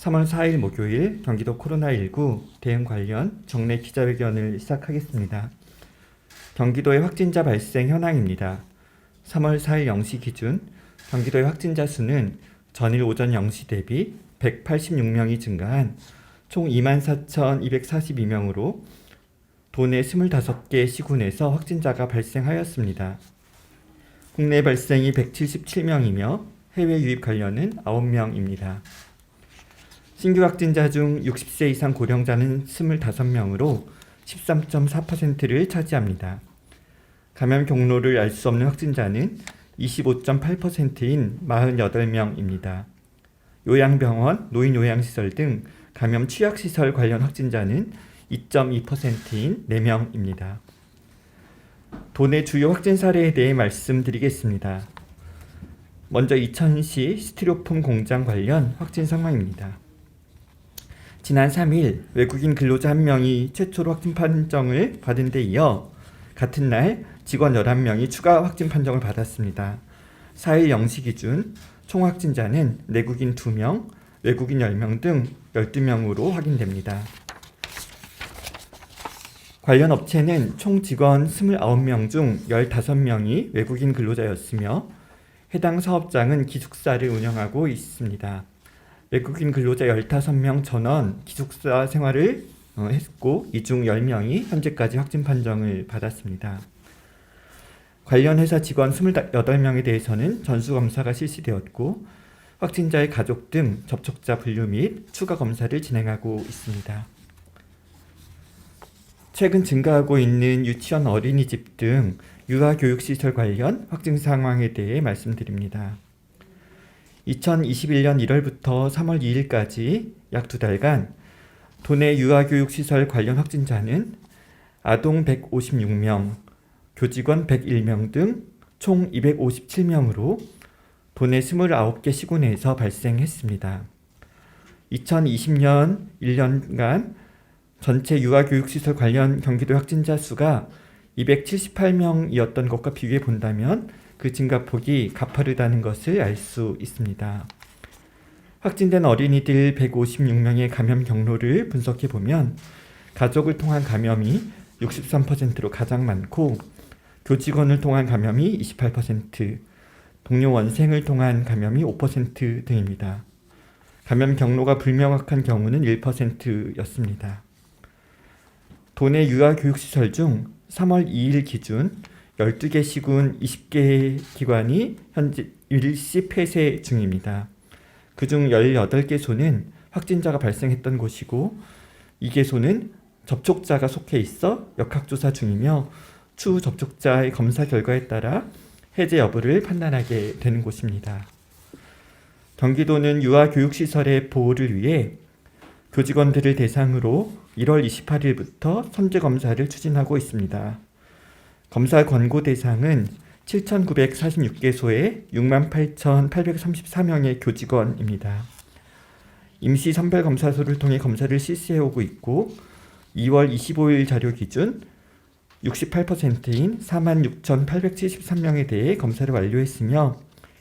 3월 4일 목요일 경기도 코로나19 대응 관련 정례 기자회견을 시작하겠습니다. 경기도의 확진자 발생 현황입니다. 3월 4일 0시 기준 경기도의 확진자 수는 전일 오전 0시 대비 186명이 증가한 총 24,242명으로 도내 25개 시군에서 확진자가 발생하였습니다. 국내 발생이 177명이며 해외 유입 관련은 9명입니다. 신규 확진자 중 60세 이상 고령자는 25명으로 13.4%를 차지합니다. 감염 경로를 알 수 없는 확진자는 25.8%인 48명입니다. 요양병원, 노인요양시설 등 감염 취약시설 관련 확진자는 2.2%인 4명입니다. 도내 주요 확진 사례에 대해 말씀드리겠습니다. 먼저 이천시 스티로폼 공장 관련 확진 상황입니다. 지난 3일 외국인 근로자 1명이 최초로 확진 판정을 받은 데 이어 같은 날 직원 11명이 추가 확진 판정을 받았습니다. 4일 0시 기준 총 확진자는 내국인 2명, 외국인 10명 등 12명으로 확인됩니다. 관련 업체는 총 직원 29명 중 15명이 외국인 근로자였으며 해당 사업장은 기숙사를 운영하고 있습니다. 외국인 근로자 15명 전원 기숙사 생활을 했고 이 중 10명이 현재까지 확진 판정을 받았습니다. 관련 회사 직원 28명에 대해서는 전수검사가 실시되었고 확진자의 가족 등 접촉자 분류 및 추가 검사를 진행하고 있습니다. 최근 증가하고 있는 유치원, 어린이집 등 유아교육시설 관련 확진 상황에 대해 말씀드립니다. 2021년 1월부터 3월 2일까지 약 2달간 도내 유아교육시설 관련 확진자는 아동 156명, 교직원 101명 등 총 257명으로 도내 29개 시군에서 발생했습니다. 2020년 1년간 전체 유아교육시설 관련 경기도 확진자 수가 278명이었던 것과 비교해 본다면 그 증가폭이 가파르다는 것을 알 수 있습니다. 확진된 어린이들 156명의 감염 경로를 분석해 보면 가족을 통한 감염이 63%로 가장 많고 교직원을 통한 감염이 28%, 동료 원생을 통한 감염이 5% 등입니다. 감염 경로가 불명확한 경우는 1%였습니다. 도내 유아교육시설 중 3월 2일 기준 12개 시군 20개 기관이 현재 일시 폐쇄 중입니다. 그중 18개소는 확진자가 발생했던 곳이고 2개소는 접촉자가 속해 있어 역학조사 중이며 추후 접촉자의 검사 결과에 따라 해제 여부를 판단하게 되는 곳입니다. 경기도는 유아교육시설의 보호를 위해 교직원들을 대상으로 1월 28일부터 선제검사를 추진하고 있습니다. 검사 권고 대상은 7,946개소의 68,834명의 교직원입니다. 임시 선별검사소를 통해 검사를 실시해오고 있고 2월 25일 자료 기준 68%인 46,873명에 대해 검사를 완료했으며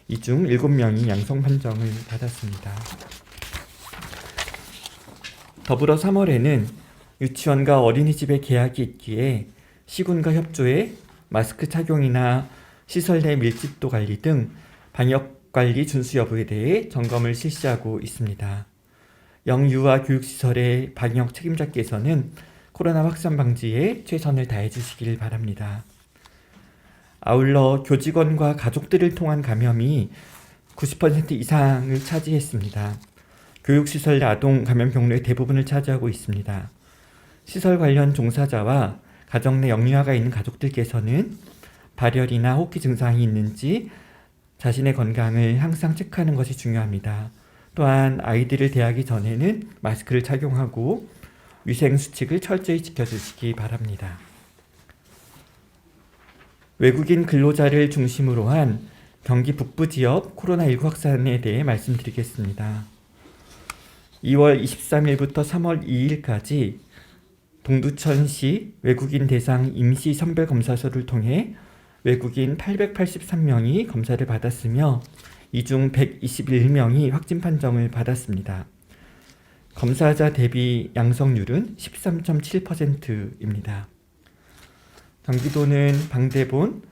이 중 7명이 양성 판정을 받았습니다. 더불어 3월에는 유치원과 어린이집의 개학이 있기에 시군과 협조해 마스크 착용이나 시설 내 밀집도 관리 등 방역관리 준수 여부에 대해 점검을 실시하고 있습니다. 영유아 교육시설의 방역 책임자께서는 코로나 확산 방지에 최선을 다해 주시길 바랍니다. 아울러 교직원과 가족들을 통한 감염이 90% 이상을 차지했습니다. 교육시설 내 아동 감염 경로의 대부분을 차지하고 있습니다. 시설 관련 종사자와 가정 내 영유아가 있는 가족들께서는 발열이나 호흡기 증상이 있는지 자신의 건강을 항상 체크하는 것이 중요합니다. 또한 아이들을 대하기 전에는 마스크를 착용하고 위생수칙을 철저히 지켜주시기 바랍니다. 외국인 근로자를 중심으로 한 경기 북부 지역 코로나19 확산에 대해 말씀드리겠습니다. 2월 23일부터 3월 2일까지 동두천시 외국인 대상 임시 선별검사소를 통해 외국인 883명이 검사를 받았으며 이 중 121명이 확진 판정을 받았습니다. 검사자 대비 양성률은 13.7%입니다. 경기도는 방대본,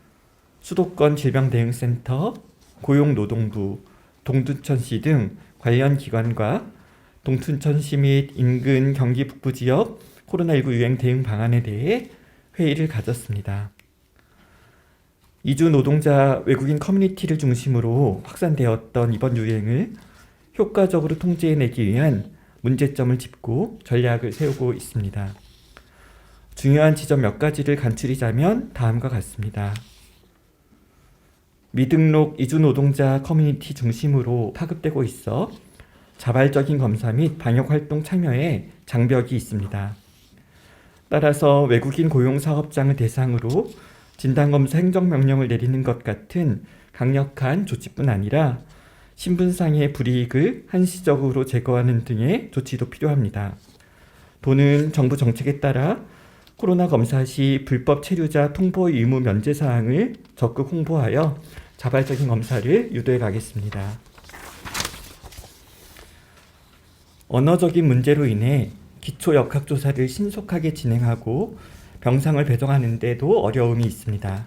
수도권 질병대응센터, 고용노동부, 동두천시 등 관련 기관과 동두천시 및 인근 경기 북부 지역 코로나19 유행 대응 방안에 대해 회의를 가졌습니다. 이주 노동자 외국인 커뮤니티를 중심으로 확산되었던 이번 유행을 효과적으로 통제해내기 위한 문제점을 짚고 전략을 세우고 있습니다. 중요한 지점 몇 가지를 간추리자면 다음과 같습니다. 미등록 이주 노동자 커뮤니티 중심으로 파급되고 있어 자발적인 검사 및 방역활동 참여에 장벽이 있습니다. 따라서 외국인 고용사업장을 대상으로 진단검사 행정명령을 내리는 것 같은 강력한 조치뿐 아니라 신분상의 불이익을 한시적으로 제거하는 등의 조치도 필요합니다. 도는 정부 정책에 따라 코로나 검사 시 불법 체류자 통보 의무 면제 사항을 적극 홍보하여 자발적인 검사를 유도해 가겠습니다. 언어적인 문제로 인해 기초 역학조사를 신속하게 진행하고 병상을 배정하는 데도 어려움이 있습니다.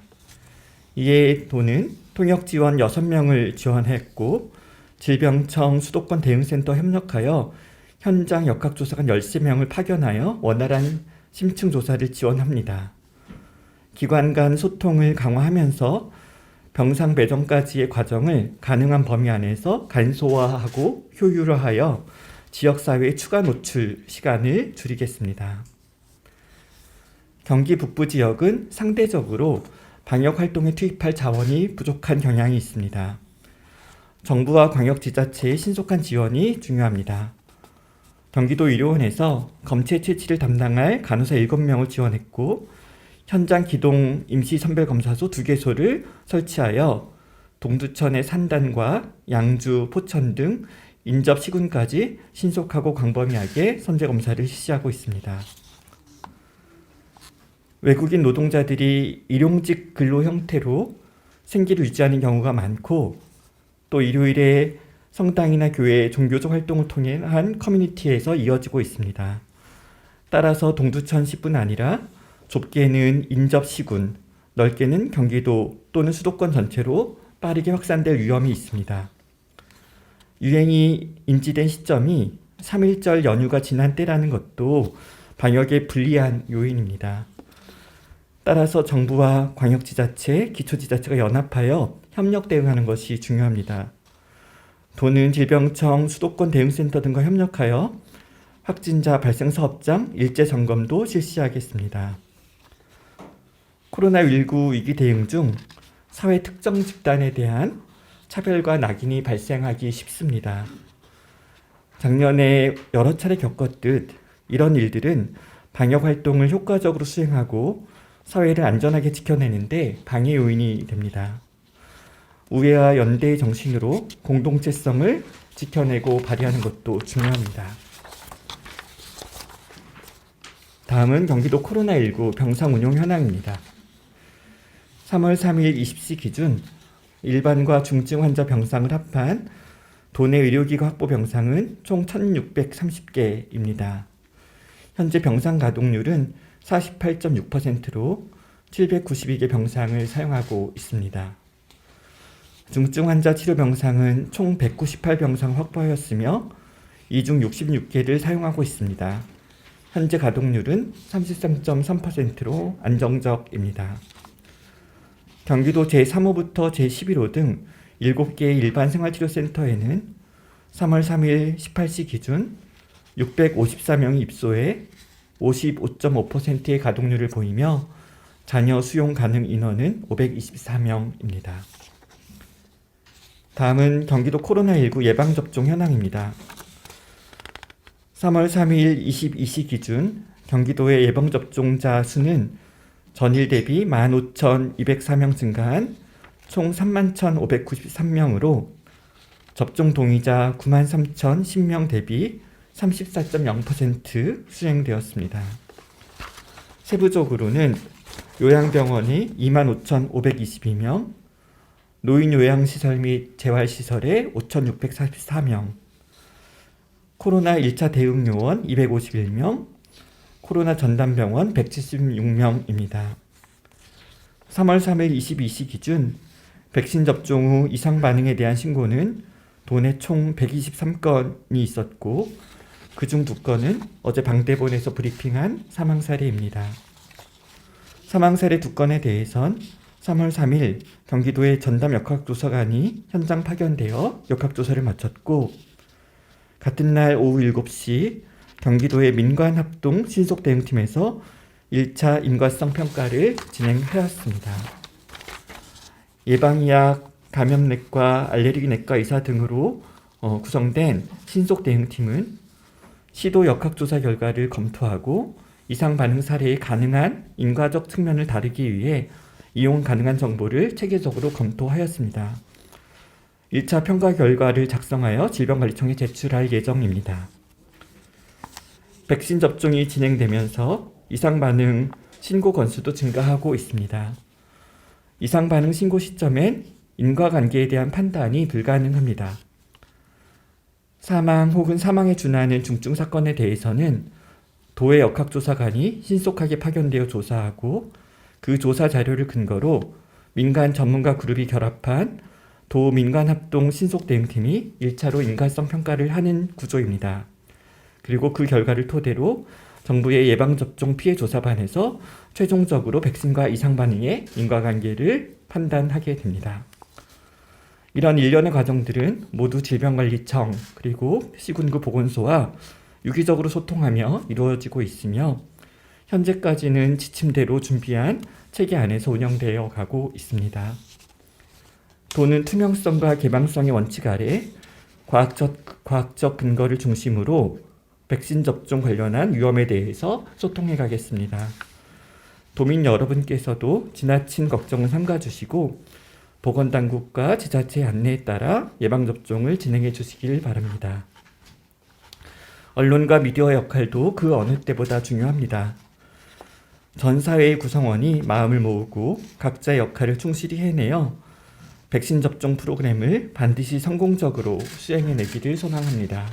이에 도는 통역 지원 6명을 지원했고 질병청 수도권 대응센터 협력하여 현장 역학조사관 13명을 파견하여 원활한 심층 조사를 지원합니다. 기관 간 소통을 강화하면서 병상 배정까지의 과정을 가능한 범위 안에서 간소화하고 효율화하여 지역사회의 추가 노출 시간을 줄이겠습니다. 경기 북부 지역은 상대적으로 방역활동에 투입할 자원이 부족한 경향이 있습니다. 정부와 광역지자체의 신속한 지원이 중요합니다. 경기도 의료원에서 검체 채취를 담당할 간호사 7명을 지원했고 현장 기동 임시선별검사소 2개소를 설치하여 동두천의 산단과 양주, 포천 등 인접 시군까지 신속하고 광범위하게 선제검사를 실시하고 있습니다. 외국인 노동자들이 일용직 근로 형태로 생계를 유지하는 경우가 많고 또 일요일에 성당이나 교회 종교적 활동을 통해 한 커뮤니티에서 이어지고 있습니다. 따라서 동두천시뿐 아니라 좁게는 인접시군, 넓게는 경기도 또는 수도권 전체로 빠르게 확산될 위험이 있습니다. 유행이 인지된 시점이 3.1절 연휴가 지난 때라는 것도 방역에 불리한 요인입니다. 따라서 정부와 광역지자체, 기초지자체가 연합하여 협력 대응하는 것이 중요합니다. 도는 질병청 수도권 대응센터 등과 협력하여 확진자 발생 사업장 일제 점검도 실시하겠습니다. 코로나19 위기 대응 중 사회 특정 집단에 대한 차별과 낙인이 발생하기 쉽습니다. 작년에 여러 차례 겪었듯 이런 일들은 방역 활동을 효과적으로 수행하고 사회를 안전하게 지켜내는데 방해 요인이 됩니다. 우애와 연대의 정신으로 공동체성을 지켜내고 발휘하는 것도 중요합니다. 다음은 경기도 코로나19 병상 운용 현황입니다. 3월 3일 20시 기준 일반과 중증 환자 병상을 합한 도내 의료기관 확보 병상은 총 1,630개입니다. 현재 병상 가동률은 48.6%로 792개 병상을 사용하고 있습니다. 중증 환자 치료 병상은 총 198병상 확보하였으며 이 중 66개를 사용하고 있습니다. 현재 가동률은 33.3%로 안정적입니다. 경기도 제3호부터 제11호 등 7개의 일반 생활치료센터에는 3월 3일 18시 기준 654명이 입소해 55.5%의 가동률을 보이며 잔여 수용 가능 인원은 524명입니다. 다음은 경기도 코로나19 예방접종 현황입니다. 3월 3일 22시 기준 경기도의 예방접종자 수는 전일 대비 15,204명 증가한 총 31,593명으로 접종 동의자 93,010명 대비 34.0% 수행되었습니다. 세부적으로는 요양병원이 25,522명, 노인요양시설 및 재활시설에 5,644명, 코로나 1차 대응 요원 251명, 코로나 전담병원 176명입니다. 3월 3일 22시 기준 백신 접종 후 이상 반응에 대한 신고는 도내 총 123건이 있었고 그중 2건은 어제 방대본에서 브리핑한 사망 사례입니다. 사망 사례 2건에 대해선 3월 3일 경기도의 전담 역학조사관이 현장 파견되어 역학조사를 마쳤고 같은 날 오후 7시 경기도의 민관합동 신속대응팀에서 1차 인과성 평가를 진행하였습니다. 예방의학, 감염내과, 알레르기내과 의사 등으로 구성된 신속대응팀은 시도 역학조사 결과를 검토하고 이상 반응 사례의 가능한 인과적 측면을 다루기 위해 이용 가능한 정보를 체계적으로 검토하였습니다. 1차 평가 결과를 작성하여 질병관리청에 제출할 예정입니다. 백신 접종이 진행되면서 이상 반응 신고 건수도 증가하고 있습니다. 이상 반응 신고 시점엔 인과관계에 대한 판단이 불가능합니다. 사망 혹은 사망에 준하는 중증 사건에 대해서는 도의 역학조사관이 신속하게 파견되어 조사하고 그 조사 자료를 근거로 민간 전문가 그룹이 결합한 도 민관합동 신속대응팀이 1차로 인과성 평가를 하는 구조입니다. 그리고 그 결과를 토대로 정부의 예방접종 피해조사반에서 최종적으로 백신과 이상 반응의 인과관계를 판단하게 됩니다. 이런 일련의 과정들은 모두 질병관리청 그리고 시군구 보건소와 유기적으로 소통하며 이루어지고 있으며 현재까지는 지침대로 준비한 체계 안에서 운영되어 가고 있습니다. 도는 투명성과 개방성의 원칙 아래 과학적 근거를 중심으로 백신 접종 관련한 위험에 대해서 소통해 가겠습니다. 도민 여러분께서도 지나친 걱정은 삼가 주시고 보건당국과 지자체의 안내에 따라 예방접종을 진행해 주시길 바랍니다. 언론과 미디어의 역할도 그 어느 때보다 중요합니다. 전 사회의 구성원이 마음을 모으고 각자의 역할을 충실히 해내어 백신 접종 프로그램을 반드시 성공적으로 수행해내기를 소망합니다.